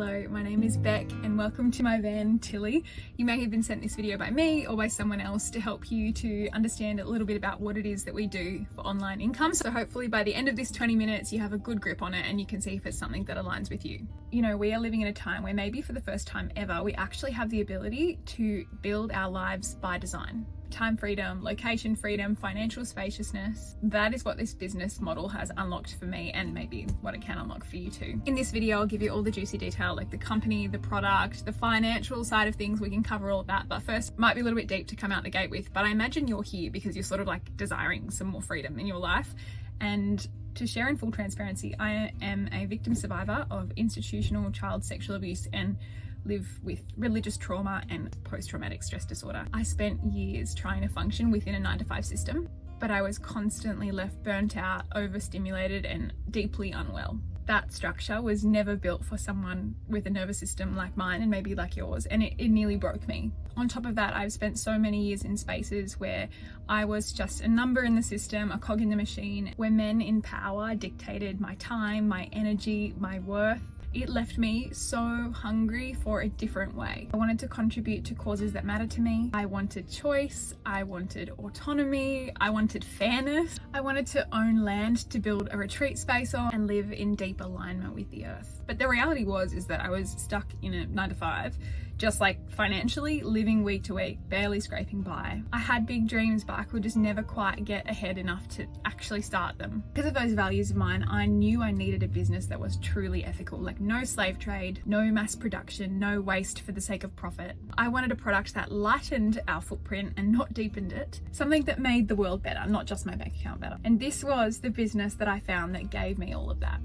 Hello, my name is Beck and welcome to my van Tilly. You may have been sent this video by me or by someone else to help you to understand a little bit about what it is that we do for online income. So hopefully by the end of this 20 minutes you have a good grip on it and you can see if it's something that aligns with you. You know, we are living in a time where maybe for the first time ever we actually have the ability to build our lives by design. Time freedom, location freedom, financial spaciousness. That is what this business model has unlocked for me and maybe what it can unlock for you too. In this video, I'll give you all the juicy detail, like the company, the product, the financial side of things. We can cover all of that, but first might be a little bit deep to come out the gate with, but I imagine you're here because you're sort of like desiring some more freedom in your life. And to share in full transparency, I am a victim survivor of institutional child sexual abuse and live with religious trauma and post-traumatic stress disorder. I spent years trying to function within a 9-to-5 system, but I was constantly left burnt out, overstimulated, and deeply unwell. That structure was never built for someone with a nervous system like mine and maybe like yours, and it nearly broke me. On top of that, I've spent so many years in spaces where I was just a number in the system, a cog in the machine, where men in power dictated my time, my energy, my worth. It left me so hungry for a different way. I wanted to contribute to causes that matter to me. I wanted choice, I wanted autonomy, I wanted fairness. I wanted to own land to build a retreat space on and live in deep alignment with the earth. But the reality is that I was stuck in a 9-to-5, just like financially, living week to week, barely scraping by. I had big dreams, but I could just never quite get ahead enough to actually start them. Because of those values of mine, I knew I needed a business that was truly ethical, like no slave trade, no mass production, no waste for the sake of profit. I wanted a product that lightened our footprint and not deepened it, something that made the world better, not just my bank account better. And this was the business that I found that gave me all of that.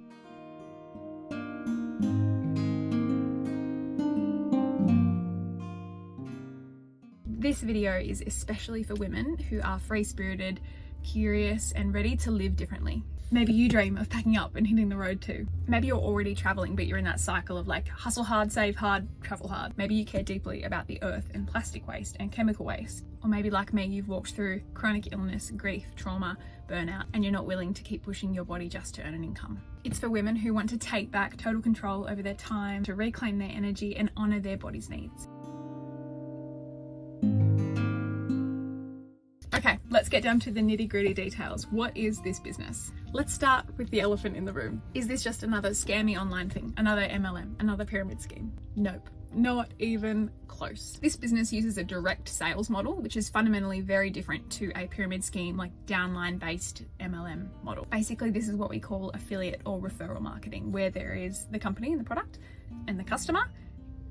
This video is especially for women who are free-spirited, curious, and ready to live differently. Maybe you dream of packing up and hitting the road too. Maybe you're already traveling, but you're in that cycle of like hustle hard, save hard, travel hard. Maybe you care deeply about the earth and plastic waste and chemical waste. Or maybe like me, you've walked through chronic illness, grief, trauma, burnout, and you're not willing to keep pushing your body just to earn an income. It's for women who want to take back total control over their time, to reclaim their energy and honor their body's needs. Okay, let's get down to the nitty-gritty details. What is this business? Let's start with the elephant in the room. Is this just another scammy online thing? Another MLM? Another pyramid scheme? Nope, not even close. This business uses a direct sales model, which is fundamentally very different to a pyramid scheme like downline-based MLM model. Basically, this is what we call affiliate or referral marketing, where there is the company and the product and the customer,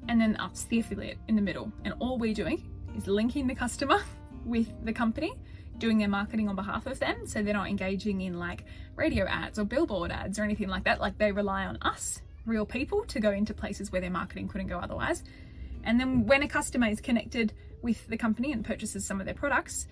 and then us, the affiliate, in the middle. And all we're doing is linking the customer with the company, doing their marketing on behalf of them, so they're not engaging in like radio ads or billboard ads or anything like that. Like, they rely on us, real people, to go into places where their marketing couldn't go otherwise. And then when a customer is connected with the company and purchases some of their products,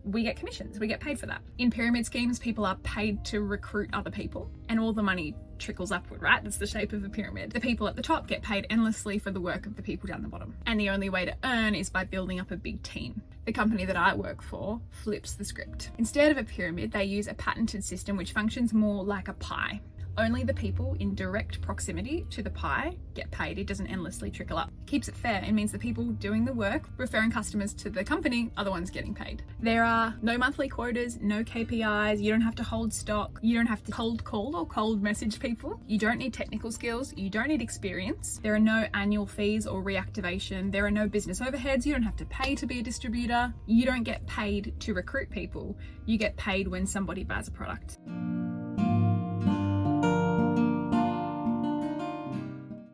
we get commissions, we get paid for that. In pyramid schemes, people are paid to recruit other people and all the money trickles upward, right? That's the shape of a pyramid. The people at the top get paid endlessly for the work of the people down the bottom. And the only way to earn is by building up a big team. The company that I work for flips the script. Instead of a pyramid, they use a patented system which functions more like a pie. Only the people in direct proximity to the pie get paid. It doesn't endlessly trickle up. Keeps it fair. It means the people doing the work, referring customers to the company, are the ones getting paid. There are no monthly quotas, no KPIs. You don't have to hold stock. You don't have to cold call or cold message people. You don't need technical skills. You don't need experience. There are no annual fees or reactivation. There are no business overheads. You don't have to pay to be a distributor. You don't get paid to recruit people. You get paid when somebody buys a product.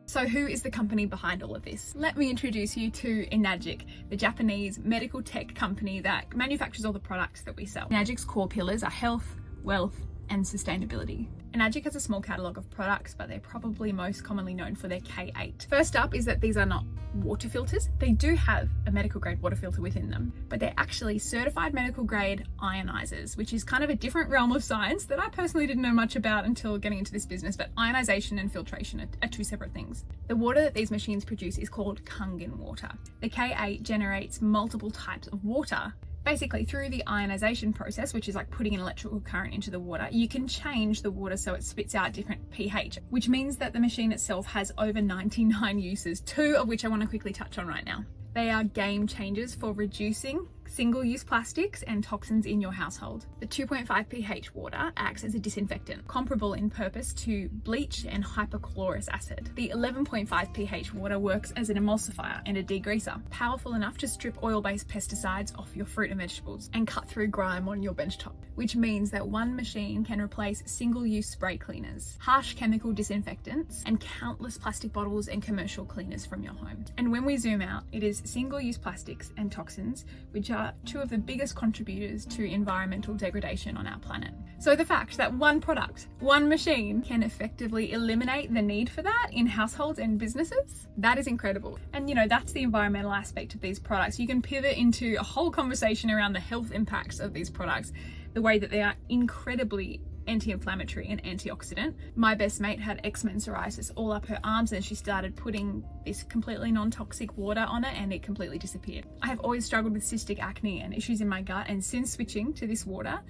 So who is the company behind all of this? Let me introduce you to enagic, the Japanese medical tech company that manufactures all the products that we sell. Enagic's core pillars are health, wealth, and sustainability. Enagic has a small catalogue of products, but they're probably most commonly known for their K8. First up is that these are not water filters. They do have a medical grade water filter within them, but they're actually certified medical grade ionizers, which is kind of a different realm of science that I personally didn't know much about until getting into this business. But ionization and filtration are two separate things. The water that these machines produce is called Kangen water. The K8 generates multiple types of water Basically, through the ionization process, which is like putting an electrical current into the water, you can change the water so it spits out different pH, which means that the machine itself has over 99 uses, 2 of which I want to quickly touch on right now. They are game changers for reducing single-use plastics and toxins in your household. The 2.5 pH water acts as a disinfectant, comparable in purpose to bleach and hypochlorous acid. The 11.5 pH water works as an emulsifier and a degreaser, powerful enough to strip oil-based pesticides off your fruit and vegetables and cut through grime on your benchtop, which means that one machine can replace single-use spray cleaners, harsh chemical disinfectants, and countless plastic bottles and commercial cleaners from your home. And when we zoom out, it is single-use plastics and toxins, which are 2 of the biggest contributors to environmental degradation on our planet. So the fact that one product, one machine, can effectively eliminate the need for that in households and businesses, that is incredible. And that's the environmental aspect of these products. You can pivot into a whole conversation around the health impacts of these products, the way that they are incredibly anti-inflammatory and antioxidant. My best mate had eczema psoriasis all up her arms, and she started putting this completely non-toxic water on it and it completely disappeared. I have always struggled with cystic acne and issues in my gut, and since switching to this water,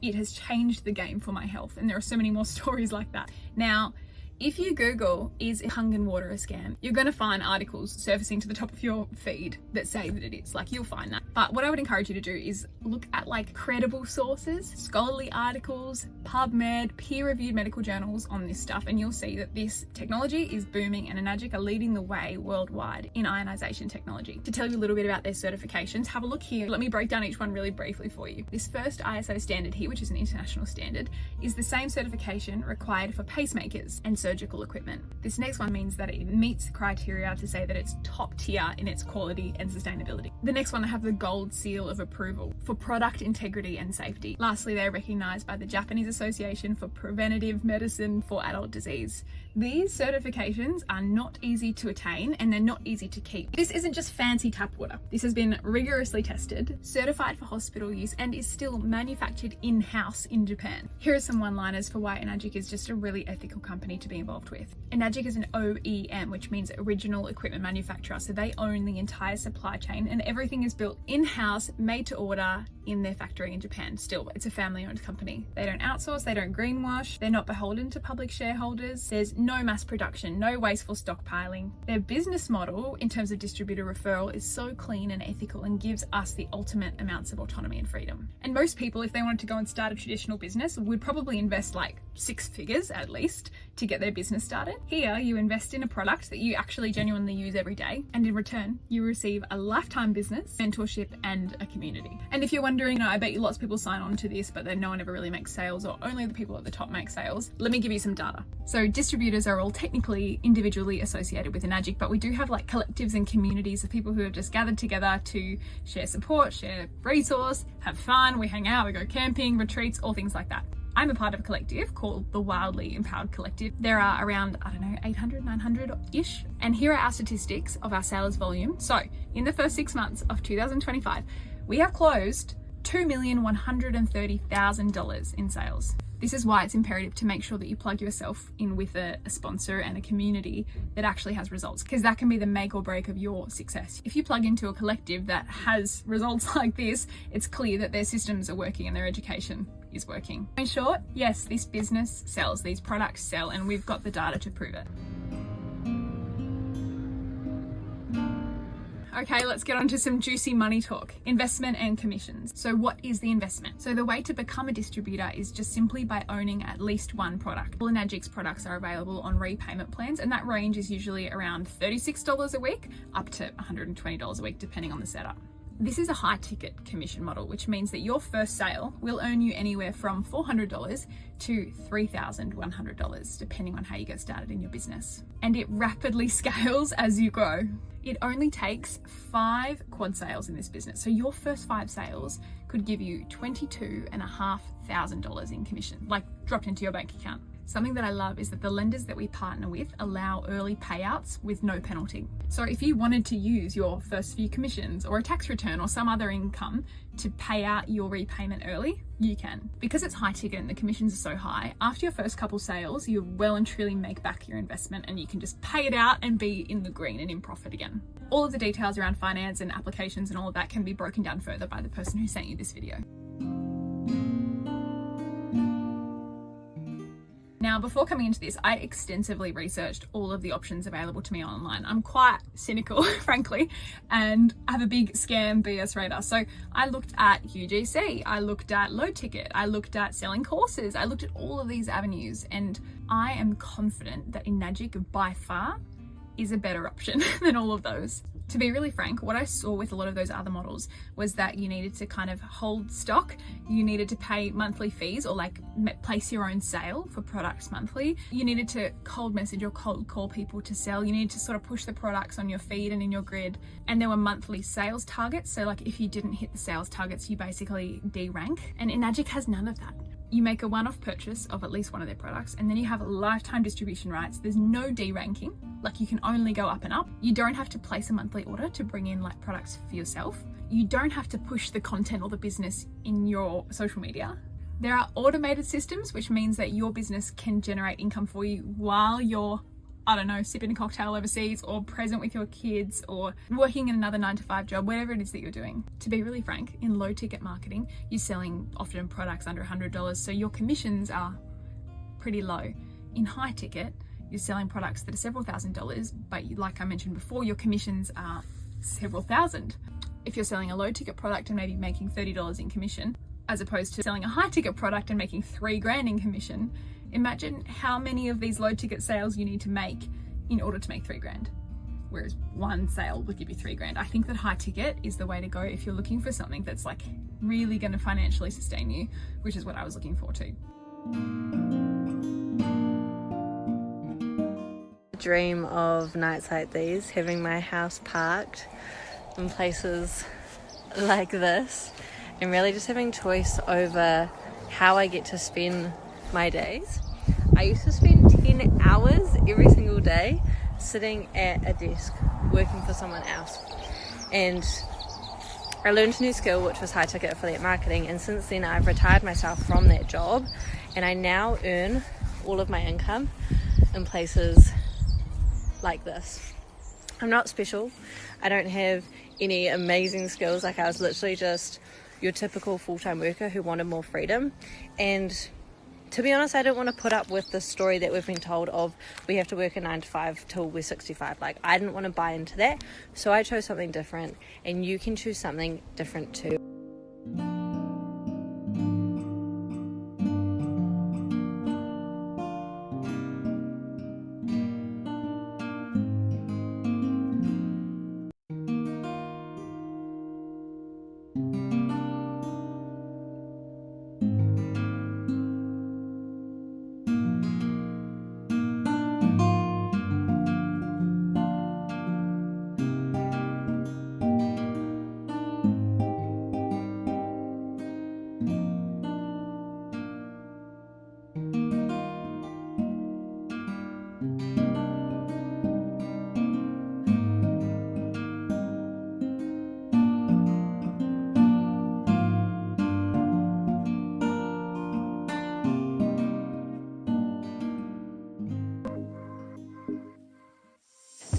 it has changed the game for my health, and there are so many more stories like that. Now, if you Google, is Kangen water a scam, you're going to find articles surfacing to the top of your feed that say that it is. You'll find that. But what I would encourage you to do is look at credible sources, scholarly articles, PubMed, peer-reviewed medical journals on this stuff, and you'll see that this technology is booming, and enagic are leading the way worldwide in ionization technology. To tell you a little bit about their certifications, have a look here. Let me break down each one really briefly for you. This first ISO standard here, which is an international standard, is the same certification required for pacemakers and surgical equipment. This next one means that it meets criteria to say that it's top tier in its quality and sustainability. The next one, I have the gold seal of approval for product integrity and safety. Lastly, they're recognized by the Japanese Association for Preventative Medicine for Adult Disease. These certifications are not easy to attain, and they're not easy to keep. This isn't just fancy tap water. This has been rigorously tested, certified for hospital use, and is still manufactured in-house in Japan. Here are some one-liners for why enagic is just a really ethical company to be involved with. enagic is an OEM, which means original equipment manufacturer, so they own the entire supply chain, and everything is built in-house, made to order in their factory in Japan. Still, it's a family-owned company. They don't outsource, they don't greenwash, they're not beholden to public shareholders, there's no mass production, no wasteful stockpiling. Their business model in terms of distributor referral is so clean and ethical and gives us the ultimate amounts of autonomy and freedom. And most people, if they wanted to go and start a traditional business, would probably invest 6 figures at least to get their business started. Here, you invest in a product that you actually genuinely use every day, and in return, you receive a lifetime business, mentorship, and a community. And if you're wondering, I bet you lots of people sign on to this, but then no one ever really makes sales, or only the people at the top make sales. Let me give you some data. So distributors are all technically individually associated with enagic, but we do have collectives and communities of people who have just gathered together to share support, share resource, have fun, we hang out, we go camping, retreats, all things like that. I'm a part of a collective called the Wildly Empowered Collective. There are around, 800, 900-ish. And here are our statistics of our sales volume. So in the first 6 months of 2025, we have closed $2,130,000 in sales. This is why it's imperative to make sure that you plug yourself in with a sponsor and a community that actually has results, because that can be the make or break of your success. If you plug into a collective that has results like this, it's clear that their systems are working and their education is working. In short, yes, this business sells, these products sell, and we've got the data to prove it. Okay, let's get on to some juicy money talk. Investment and commissions. So what is the investment? So the way to become a distributor is just simply by owning at least one product. All enagic's products are available on repayment plans, and that range is usually around $36 a week up to $120 a week, depending on the setup. This is a high ticket commission model, which means that your first sale will earn you anywhere from $400 to $3,100, depending on how you get started in your business. And it rapidly scales as you grow. It only takes 5 quad sales in this business. So your first 5 sales could give you $22,500 in commission, dropped into your bank account. Something that I love is that the lenders that we partner with allow early payouts with no penalty. So if you wanted to use your first few commissions or a tax return or some other income to pay out your repayment early, you can. Because it's high ticket and the commissions are so high, after your first couple sales, you well and truly make back your investment and you can just pay it out and be in the green and in profit again. All of the details around finance and applications and all of that can be broken down further by the person who sent you this video. Now, before coming into this, I extensively researched all of the options available to me online. I'm quite cynical, frankly, and I have a big scam BS radar. So I looked at UGC, I looked at low ticket, I looked at selling courses, I looked at all of these avenues, and I am confident that enagic by far is a better option than all of those. To be really frank, what I saw with a lot of those other models was that you needed to kind of hold stock, you needed to pay monthly fees or like place your own sale for products monthly, you needed to cold message or cold call people to sell, you needed to sort of push the products on your feed and in your grid, and there were monthly sales targets. So like if you didn't hit the sales targets, you basically de-rank, and enagic has none of that. You make a one-off purchase of at least one of their products and then you have lifetime distribution rights. There's no de-ranking, like you can only go up and up. You don't have to place a monthly order to bring in like products for yourself. You don't have to push the content or the business in your social media. There are automated systems, which means that your business can generate income for you while you're, I don't know, sipping a cocktail overseas or present with your kids or working in another 9-to-5 job, whatever it is that you're doing. To be really frank, in low ticket marketing, you're selling often products under $100, so your commissions are pretty low. In high ticket, you're selling products that are several $1,000s, but like I mentioned before, your commissions are several thousand. If you're selling a low ticket product and maybe making $30 in commission, as opposed to selling a high ticket product and making $3,000 in commission, imagine how many of these low ticket sales you need to make in order to make $3,000. Whereas one sale will give you $3,000. I think that high ticket is the way to go if you're looking for something that's like really going to financially sustain you, which is what I was looking for too. Dream of nights like these, having my house parked in places like this, and really just having choice over how I get to spend my days. I used to spend 10 hours every single day sitting at a desk working for someone else, and I learned a new skill, which was high ticket affiliate marketing, and since then I've retired myself from that job and I now earn all of my income in places like this. I'm not special, I don't have any amazing skills, like I was literally just your typical full-time worker who wanted more freedom. And to be honest, I don't want to put up with the story that we've been told of we have to work a 9-to-5 till we're 65. Like, I didn't want to buy into that, so I chose something different, and you can choose something different too.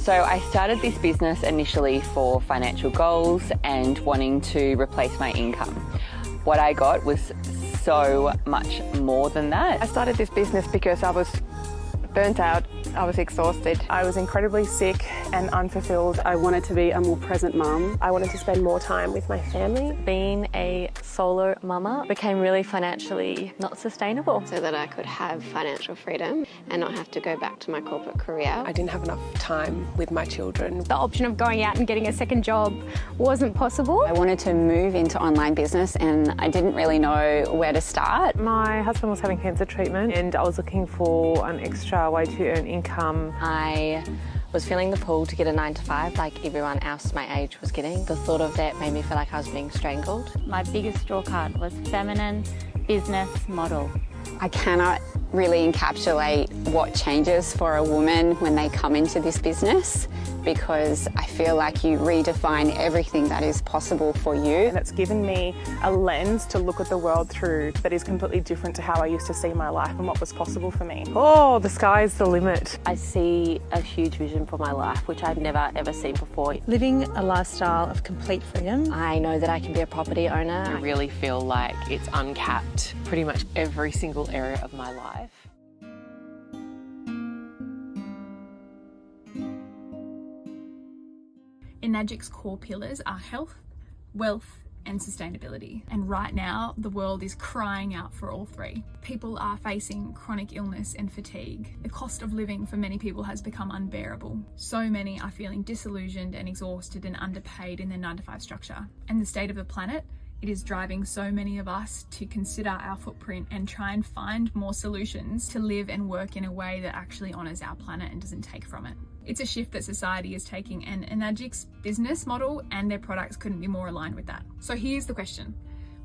So I started this business initially for financial goals and wanting to replace my income. What I got was so much more than that. I started this business because I was burnt out, I was exhausted. I was incredibly sick and unfulfilled. I wanted to be a more present mum. I wanted to spend more time with my family. Being a solo mama became really financially not sustainable. So that I could have financial freedom and not have to go back to my corporate career. I didn't have enough time with my children. The option of going out and getting a second job wasn't possible. I wanted to move into online business and I didn't really know where to start. My husband was having cancer treatment and I was looking for an extra way to earn income. I was feeling the pull to get a 9-to-5 like everyone else my age was getting. The thought of that made me feel like I was being strangled. My biggest draw card was feminine business model. I cannot really encapsulate what changes for a woman when they come into this business, because I feel like you redefine everything that is possible for you. And it's given me a lens to look at the world through that is completely different to how I used to see my life and what was possible for me. Oh, the sky's the limit. I see a huge vision for my life, which I've never ever seen before. Living a lifestyle of complete freedom. I know that I can be a property owner. I really feel like it's uncapped pretty much every single area of my life. Enagic's core pillars are health, wealth, and sustainability. And right now, the world is crying out for all three. People are facing chronic illness and fatigue. The cost of living for many people has become unbearable. So many are feeling disillusioned and exhausted and underpaid in their 9-to-5 structure. And the state of the planet, it is driving so many of us to consider our footprint and try and find more solutions to live and work in a way that actually honours our planet and doesn't take from it. It's a shift that society is taking, and enagic's business model and their products couldn't be more aligned with that. So here's the question.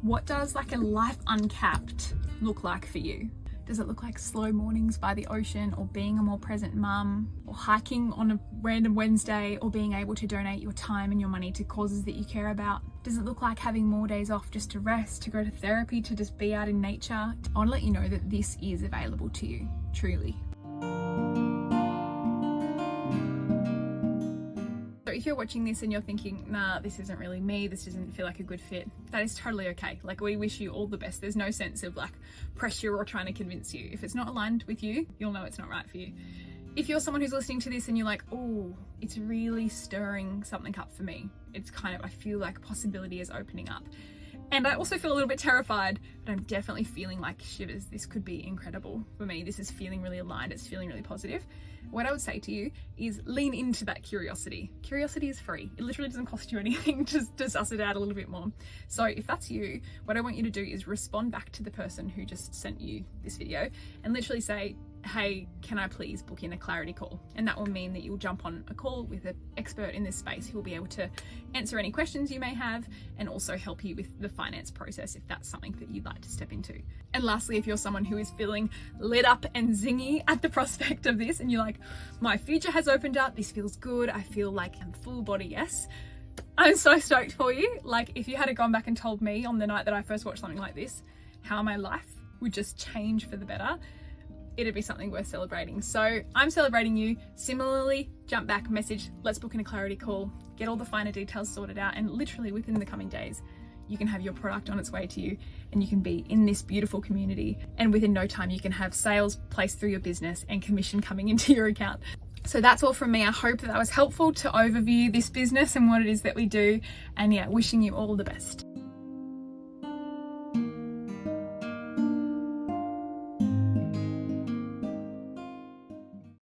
What does like a life uncapped look like for you? Does it look like slow mornings by the ocean, or being a more present mum, or hiking on a random Wednesday, or being able to donate your time and your money to causes that you care about? Does it look like having more days off just to rest, to go to therapy, to just be out in nature? I want to let you know that this is available to you, truly. So if you're watching this and you're thinking, nah, this isn't really me, this doesn't feel like a good fit, that is totally okay. Like, we wish you all the best. There's no sense of like pressure or trying to convince you. If it's not aligned with you, you'll know it's not right for you. If you're someone who's listening to this and you're like, oh, it's really stirring something up for me, it's kind of, I feel like possibility is opening up. And I also feel a little bit terrified, but I'm definitely feeling like shivers. This could be incredible for me. This is feeling really aligned. It's feeling really positive. What I would say to you is lean into that curiosity. Curiosity is free. It literally doesn't cost you anything to suss it out a little bit more. So if that's you, what I want you to do is respond back to the person who just sent you this video and literally say, hey, can I please book in a clarity call? And that will mean that you'll jump on a call with an expert in this space who will be able to answer any questions you may have and also help you with the finance process if that's something that you'd like to step into. And lastly, if you're someone who is feeling lit up and zingy at the prospect of this and you're like, my future has opened up, this feels good, I feel like I'm full body yes, I'm so stoked for you. Like, if you had gone back and told me on the night that I first watched something like this, how my life would just change for the better, it'd be something worth celebrating. So I'm celebrating you. Similarly, jump back, message, let's book in a clarity call, get all the finer details sorted out, and literally within the coming days, you can have your product on its way to you and you can be in this beautiful community, and within no time you can have sales placed through your business and commission coming into your account. So that's all from me. I hope that was helpful to overview this business and what it is that we do, and yeah, wishing you all the best.